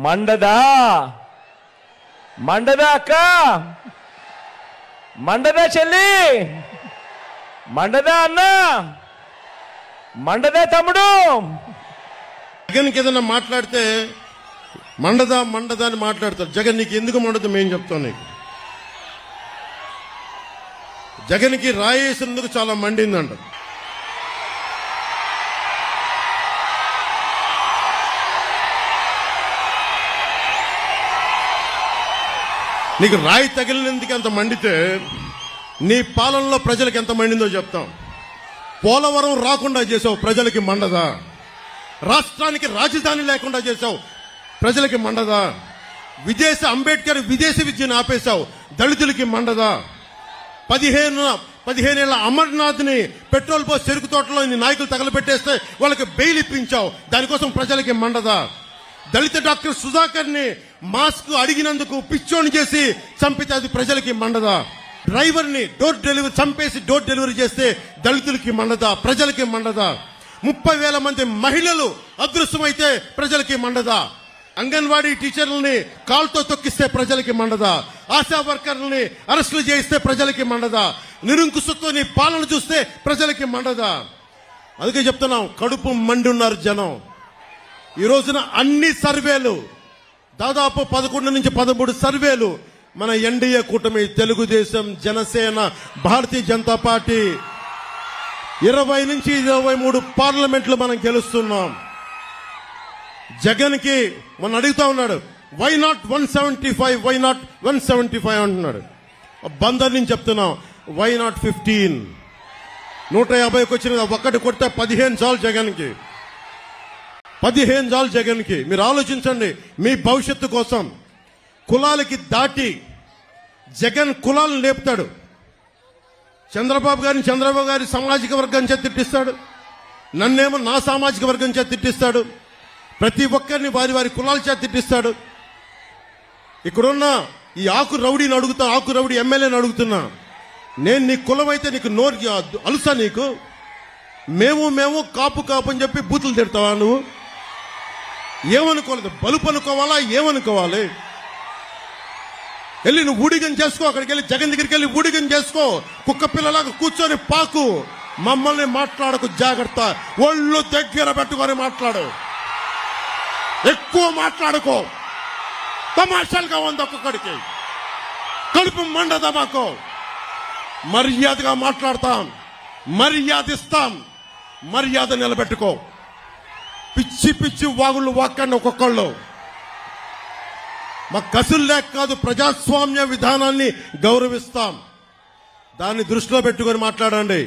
మండదా మండదా అక్క, మండదా చెల్లి, మండదా అన్న, మండదా తమ్ముడు. జగన్కి ఏదన్నా మాట్లాడితే మండదా మండదా అని మాట్లాడతారు. జగన్ నీకు ఎందుకు మండదు మేము చెప్తాం. నీకు జగన్కి రాయేసినందుకు చాలా మండిందంట. నీకు రాయి తగిలినందుకు ఎంత మండితే నీ పాలనలో ప్రజలకు ఎంత మండిందో చెప్తాం. పోలవరం రాకుండా చేసావు, ప్రజలకి మండదా. రాష్ట్రానికి రాజధాని లేకుండా చేసావు, ప్రజలకి మండదా. అంబేద్కర్ విదేశీ విద్యను ఆపేశావు, దళితులకి మండదా. 15 ఏళ్ల అమర్నాథ్ ని పెట్రోల్ పోసి చెరుకు తోటలో నాయకులు తగలబెట్టేస్తే వాళ్ళకి బెయిల్ ఇప్పించావు, దానికోసం ప్రజలకి మండదా. దళిత డాక్టర్ సుధాకర్ ని మాస్క్ అడిగినందుకు పిచ్చోని చేసి చంపితే అది ప్రజలకి మండదా. డ్రైవర్ ని చంపేసి డోర్ డెలివరీ చేస్తే దళితులకి మండదా, ప్రజలకి మండదా. 30,000 మంది మహిళలు అదృశ్యమైతే ప్రజలకి మండదా. అంగన్వాడీ టీచర్లని కాల్తో తొక్కిస్తే ప్రజలకి మండదా. ఆశా వర్కర్లని అరెస్టులు చేయిస్తే ప్రజలకి మండదా. నిరంకుశతో నీ పాలన చూస్తే ప్రజలకి మండదా. అందుకే చెప్తున్నాం, కడుపు మండి ఉన్నారు జనం. ఈ రోజున అన్ని సర్వేలు, దాదాపు 11 నుంచి 13 సర్వేలు మన ఎన్డీఏ కూటమి, తెలుగుదేశం, జనసేన, భారతీయ జనతా పార్టీ 20 నుంచి 23 పార్లమెంట్లు మనం గెలుస్తున్నాం. జగన్ కి మనం అడుగుతా ఉన్నాడు, వై నాట్ 175, వై నాట్ 175 అంటున్నాడు. బందర్ నుంచి చెప్తున్నాం, వై నాట్ 15. 150కి వచ్చిన ఒక్కటి కొడితే 15 చాలు జగన్ కి, 15 చాలు జగన్ కి. మీరు ఆలోచించండి, మీ భవిష్యత్తు కోసం. కులాలకి దాటి జగన్ కులాలను లేపుతాడు. చంద్రబాబు గారి సామాజిక వర్గం చేత తిట్టిస్తాడు, నన్నేమో నా సామాజిక వర్గం చేత తిట్టిస్తాడు. ప్రతి ఒక్కరిని వారి వారి కులాల చేత తిట్టిస్తాడు. ఇక్కడున్న ఈ ఆకు రౌడీని అడుగుతా, ఆకు రౌడీ ఎమ్మెల్యేని అడుగుతున్నా, నేను నీ కులం అయితే నీకు నోరు అలుసా? నీకు మేము కాపు అని చెప్పి బూతులు తిడతావా? నువ్వు ఏమనుకోలేదు, బలుపు అనుకోవాలా? ఏమనుకోవాలి? వెళ్ళి నువ్వు ఊడిగం చేసుకో, అక్కడికి వెళ్ళి జగన్ దగ్గరికి వెళ్ళి ఊడిగం చేసుకో. కుక్క పిల్లలాగా కూర్చొని పాకు. మమ్మల్ని మాట్లాడకు, జాగ్రత్త. ఒళ్ళు దగ్గర పెట్టుకొని మాట్లాడు, ఎక్కువ మాట్లాడుకో. తమాషాలుగా ఉంది ఒక్కొక్కడికి, కడుపు మండదా మాకు. మర్యాదగా మాట్లాడతాం, మర్యాద ఇస్తాం, మర్యాద నిలబెట్టుకో. పిచ్చి పిచ్చి వాగుళ్ళు వాక్కండి ఒక్కొక్కళ్ళు. మా కసులు లేక కాదు, ప్రజాస్వామ్య విధానాన్ని గౌరవిస్తాం. దాన్ని దృష్టిలో పెట్టుకొని మాట్లాడండి.